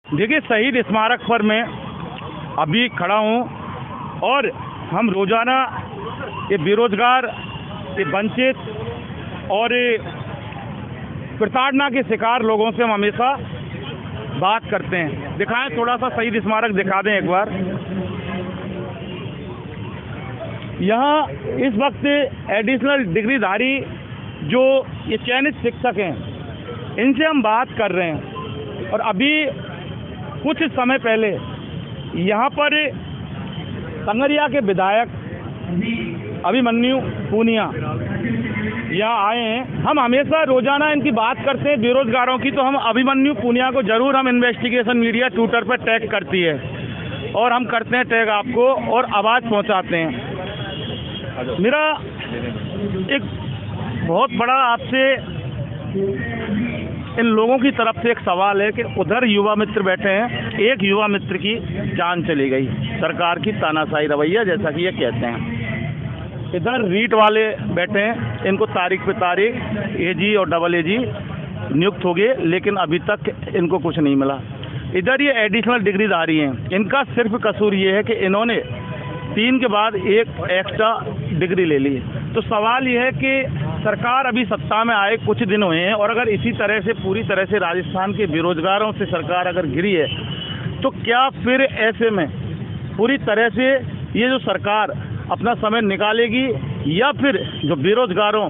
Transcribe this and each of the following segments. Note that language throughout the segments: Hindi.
देखिए, शहीद स्मारक पर मैं अभी खड़ा हूँ और हम रोजाना ये बेरोजगार, ये वंचित और ये प्रताड़ना के शिकार लोगों से हम हमेशा बात करते हैं। दिखाएं, थोड़ा सा शहीद स्मारक दिखा दें एक बार। यहाँ इस वक्त एडिशनल डिग्रीधारी जो ये चयनित शिक्षक हैं, इनसे हम बात कर रहे हैं। और अभी कुछ समय पहले यहाँ पर संगरिया के विधायक अभिमन्यु पूनिया यहाँ आए हैं। हम हमेशा रोजाना इनकी बात करते हैं बेरोजगारों की, तो हम अभिमन्यु पूनिया को जरूर हम इन्वेस्टिगेशन मीडिया ट्विटर पर टैग करती है और हम करते हैं टैग आपको और आवाज़ पहुंचाते हैं। मेरा एक बहुत बड़ा आपसे इन लोगों की तरफ से एक सवाल है कि उधर युवा मित्र बैठे हैं, एक युवा मित्र की जान चली गई, सरकार की तानाशाही रवैया जैसा कि ये कहते हैं। इधर रीट वाले बैठे हैं, इनको तारीख पे तारीख AG और AAG नियुक्त हो गए, लेकिन अभी तक इनको कुछ नहीं मिला। इधर ये एडिशनल डिग्रीधारी हैं, इनका सिर्फ कसूर ये है कि इन्होंने 3 के बाद एक एक्स्ट्रा डिग्री ले ली। तो सवाल ये है कि सरकार अभी सत्ता में आए कुछ दिन हुए हैं और अगर इसी तरह से पूरी तरह से राजस्थान के बेरोजगारों से सरकार अगर घिरी है, तो क्या फिर ऐसे में पूरी तरह से ये जो सरकार अपना समय निकालेगी या फिर जो बेरोजगारों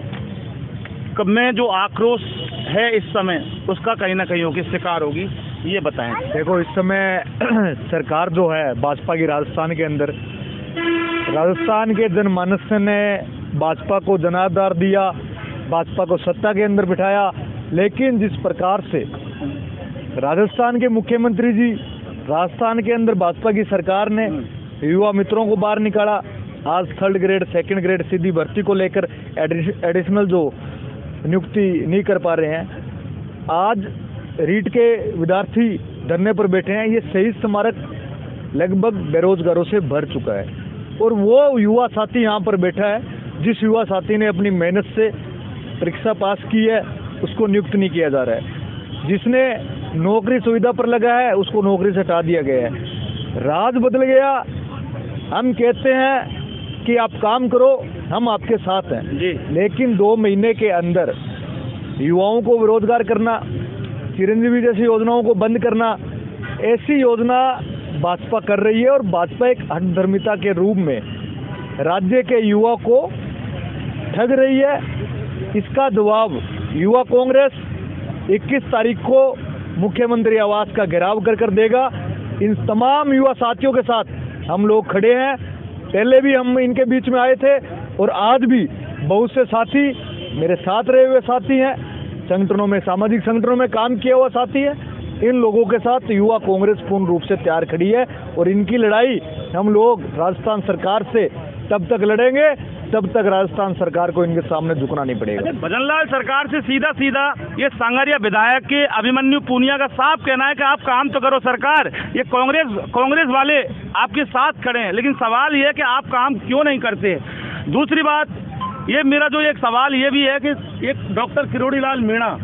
में जो आक्रोश है इस समय उसका कहीं ना कहीं होगी शिकार होगी, ये बताएं। देखो, इस समय सरकार जो है भाजपा की राजस्थान के अंदर, राजस्थान के जनमानस ने भाजपा को जनाधार दिया, भाजपा को सत्ता के अंदर बिठाया, लेकिन जिस प्रकार से राजस्थान के मुख्यमंत्री जी, राजस्थान के अंदर भाजपा की सरकार ने युवा मित्रों को बाहर निकाला, आज 3rd ग्रेड 2nd ग्रेड सीधी भर्ती को लेकर एडिशनल जो नियुक्ति नहीं कर पा रहे हैं, आज रीट के विद्यार्थी धरने पर बैठे हैं। ये शहीद स्मारक लगभग बेरोजगारों से भर चुका है और वो युवा साथी यहाँ पर बैठा है जिस युवा साथी ने अपनी मेहनत से परीक्षा पास की है, उसको नियुक्त नहीं किया जा रहा है। जिसने नौकरी सुविधा पर लगा है उसको नौकरी से हटा दिया गया है। राज बदल गया। हम कहते हैं कि आप काम करो, हम आपके साथ हैं जी, लेकिन 2 महीने के अंदर युवाओं को बेरोजगार करना, चिरंजीवी जैसी योजनाओं को बंद करना, ऐसी योजना भाजपा कर रही है और भाजपा एक हठधर्मिता के रूप में राज्य के युवा को ठग रही है। इसका जवाब युवा कांग्रेस 21 तारीख को मुख्यमंत्री आवास का घेराव कर देगा। इन तमाम युवा साथियों के साथ हम लोग खड़े हैं। पहले भी हम इनके बीच में आए थे और आज भी बहुत से साथी मेरे साथ रहे हुए साथी हैं, संगठनों में, सामाजिक संगठनों में काम किया हुआ साथी है। इन लोगों के साथ युवा कांग्रेस पूर्ण रूप से तैयार खड़ी है और इनकी लड़ाई हम लोग राजस्थान सरकार से तब तक लड़ेंगे तब तक राजस्थान सरकार को इनके सामने झुकना नहीं पड़ेगा। भजनलाल, सरकार से सीधा सीधा ये संगरिया विधायक के अभिमन्यु पूनिया का साफ कहना है कि आप काम तो करो सरकार, ये कांग्रेस वाले आपके साथ खड़े हैं, लेकिन सवाल ये है कि आप काम क्यों नहीं करते। दूसरी बात, ये मेरा जो एक सवाल ये भी है कि एक डॉक्टर किरोड़ी लाल मीणा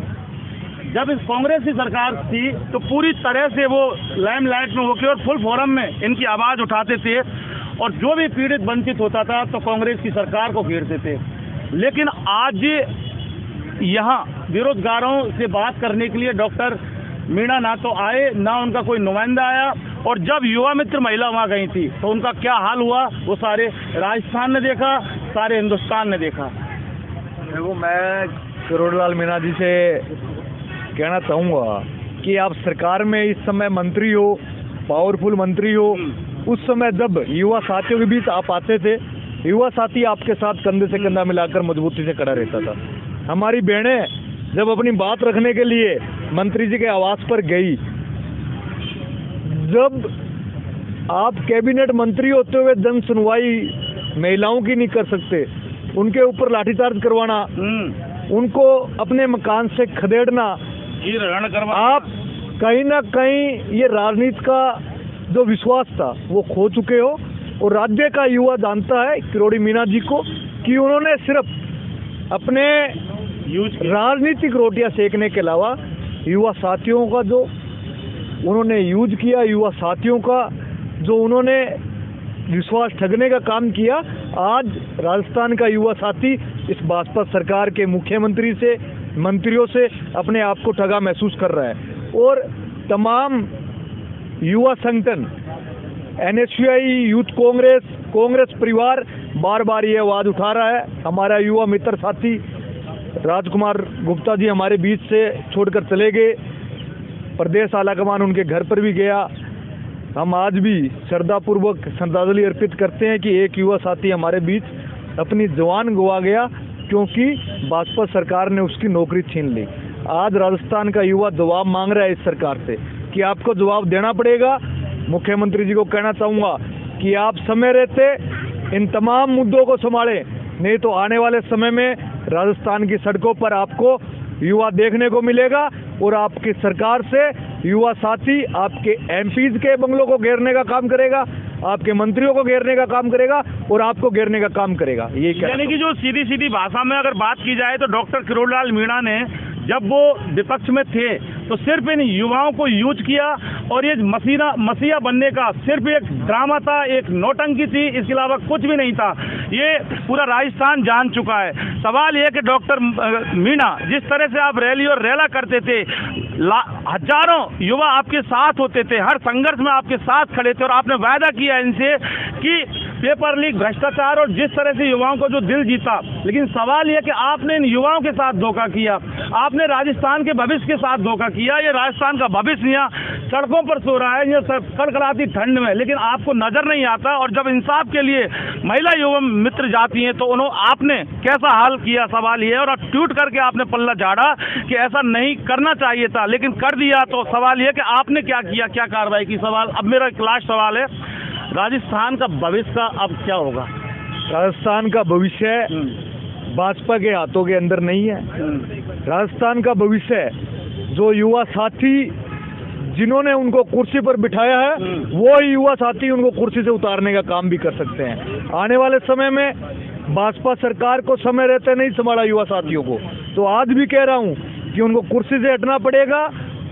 जब इस कांग्रेस की सरकार थी तो पूरी तरह से वो लाइमलाइट में होकर और फुल फोरम में इनकी आवाज़ उठाते थे और जो भी पीड़ित वंचित होता था तो कांग्रेस की सरकार को घेरते थे। लेकिन आज यहाँ बेरोजगारों से बात करने के लिए डॉक्टर मीणा ना तो आए, ना उनका कोई नुमाइंदा आया, और जब युवा मित्र महिला वहाँ गई थी तो उनका क्या हाल हुआ वो सारे राजस्थान ने देखा, सारे हिंदुस्तान ने देखा। देखो, मैं किरोड़ी लाल मीणा जी से कहना चाहूँगा कि आप सरकार में इस समय मंत्री हो, पावरफुल मंत्री हो, उस समय जब युवा साथियों के बीच आप आते थे, युवा साथी आपके साथ कंधे से कंधा मिलाकर मजबूती से खड़ा रहता था। हमारी बहनें जब अपनी बात रखने के लिए मंत्री जी के आवास पर गई, जब आप कैबिनेट मंत्री होते हुए जन सुनवाई महिलाओं की नहीं कर सकते, उनके ऊपर लाठीचार्ज करवाना, उनको अपने मकान से खदेड़ना, आप कहीं ना कहीं ये राजनीति का जो विश्वास था वो खो चुके हो। और राज्य का युवा जानता है किरोड़ी मीणा जी को कि उन्होंने सिर्फ अपने राजनीतिक रोटियां सेकने के अलावा युवा साथियों का जो उन्होंने यूज किया युवा साथियों का, जो उन्होंने विश्वास ठगने का काम किया। आज राजस्थान का युवा साथी इस भाजपा सरकार के मुख्यमंत्री से, मंत्रियों से अपने आप को ठगा महसूस कर रहा है। और तमाम युवा संगठन, NSUI, यूथ कांग्रेस, कांग्रेस परिवार बार बार ये आवाज़ उठा रहा है। हमारा युवा मित्र साथी राजकुमार गुप्ता जी हमारे बीच से छोड़कर चले गए, प्रदेश आलाकमान उनके घर पर भी गया। हम आज भी श्रद्धापूर्वक श्रद्धांजलि अर्पित करते हैं कि एक युवा साथी हमारे बीच अपनी जवान गवा गया, क्योंकि भाजपा सरकार ने उसकी नौकरी छीन ली। आज राजस्थान का युवा जवाब मांग रहा है इस सरकार से कि आपको जवाब देना पड़ेगा। मुख्यमंत्री जी को कहना चाहूँगा कि आप समय रहते इन तमाम मुद्दों को संभालें, नहीं तो आने वाले समय में राजस्थान की सड़कों पर आपको युवा देखने को मिलेगा और आपकी सरकार से युवा साथी आपके MPs के बंगलों को घेरने का काम करेगा, आपके मंत्रियों को घेरने का काम करेगा और आपको घेरने का काम करेगा। ये यानी कि जो सीधी सीधी भाषा में अगर बात की जाए तो डॉक्टर किरोड़ीलाल मीणा ने जब वो विपक्ष में थे तो सिर्फ इन युवाओं को यूज किया, और ये मसीहा बनने का सिर्फ एक ड्रामा था, एक नौटंकी थी, इसके अलावा कुछ भी नहीं था। ये पूरा राजस्थान जान चुका है। सवाल ये कि डॉक्टर मीणा, जिस तरह से आप रैली और रैला करते थे, हजारों युवा आपके साथ होते थे, हर संघर्ष में आपके साथ खड़े थे, और आपने वायदा किया इनसे कि पेपर लीक, भ्रष्टाचार और जिस तरह से युवाओं को जो दिल जीता। लेकिन सवाल यह कि आपने इन युवाओं के साथ धोखा किया, आपने राजस्थान के भविष्य के साथ धोखा किया। ये राजस्थान का भविष्य यहाँ सड़कों पर सो रहा है, ये कड़कड़ाती ठंड में, लेकिन आपको नजर नहीं आता। और जब इंसाफ के लिए महिला युवा मित्र जाती हैं तो आपने कैसा हाल किया, सवाल ये है। और आप ट्वीट करके आपने पल्ला झाड़ा कि ऐसा नहीं करना चाहिए था, लेकिन कर दिया। तो सवाल ये कि आपने क्या किया, क्या कार्रवाई की। सवाल अब मेरा एक लास्ट सवाल है, राजस्थान का भविष्य का अब क्या होगा? राजस्थान का भविष्य भाजपा के हाथों के अंदर नहीं है। राजस्थान का भविष्य जो युवा साथी जिन्होंने उनको कुर्सी पर बिठाया है, वो युवा साथी उनको कुर्सी से उतारने का काम भी कर सकते हैं। आने वाले समय में भाजपा सरकार को समय रहते नहीं संभाला युवा साथियों को, तो आज भी कह रहा हूँ कि उनको कुर्सी से हटना पड़ेगा,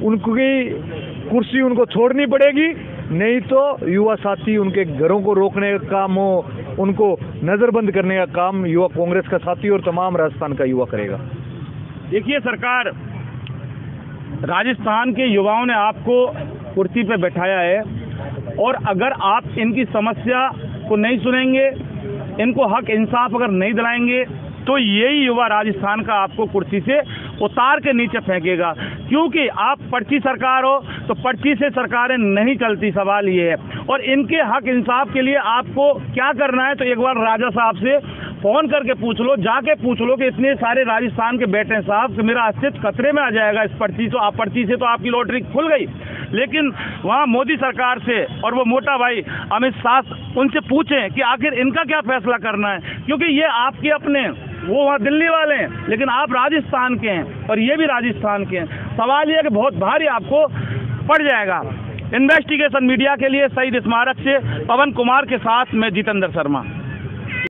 उनकी कुर्सी उनको छोड़नी पड़ेगी, नहीं तो युवा साथी उनके घरों को रोकने का काम हो, उनको नज़रबंद करने का काम युवा कांग्रेस का साथी और तमाम राजस्थान का युवा करेगा। देखिए, सरकार, राजस्थान के युवाओं ने आपको कुर्सी पे बैठाया है, और अगर आप इनकी समस्या को नहीं सुनेंगे, इनको हक इंसाफ अगर नहीं दिलाएंगे, तो यही युवा राजस्थान का आपको कुर्सी से उतार के नीचे फेंकेगा। क्योंकि आप पर्ची सरकार हो, तो पर्ची से सरकारें नहीं चलती। सवाल ये है, और इनके हक इंसाफ के लिए आपको क्या करना है, तो एक बार राजा साहब से फोन करके पूछ लो, जाके पूछ लो कि इतने सारे राजस्थान के बैठे हैं साहब कि मेरा अस्तित्व खतरे में आ जाएगा इस पर्ची। तो आप पर्ची से तो आपकी लॉटरी खुल गई, लेकिन वहाँ मोदी सरकार से और वो मोटा भाई अमित शाह, उनसे पूछें कि आखिर इनका क्या फैसला करना है। क्योंकि ये आपके अपने, वो वहाँ दिल्ली वाले हैं, लेकिन आप राजस्थान के हैं और ये भी राजस्थान के हैं। सवाल ये है कि बहुत भारी आपको पड़ जाएगा। इन्वेस्टिगेशन मीडिया के लिए शहीद स्मारक से पवन कुमार के साथ मैं जितेंद्र शर्मा।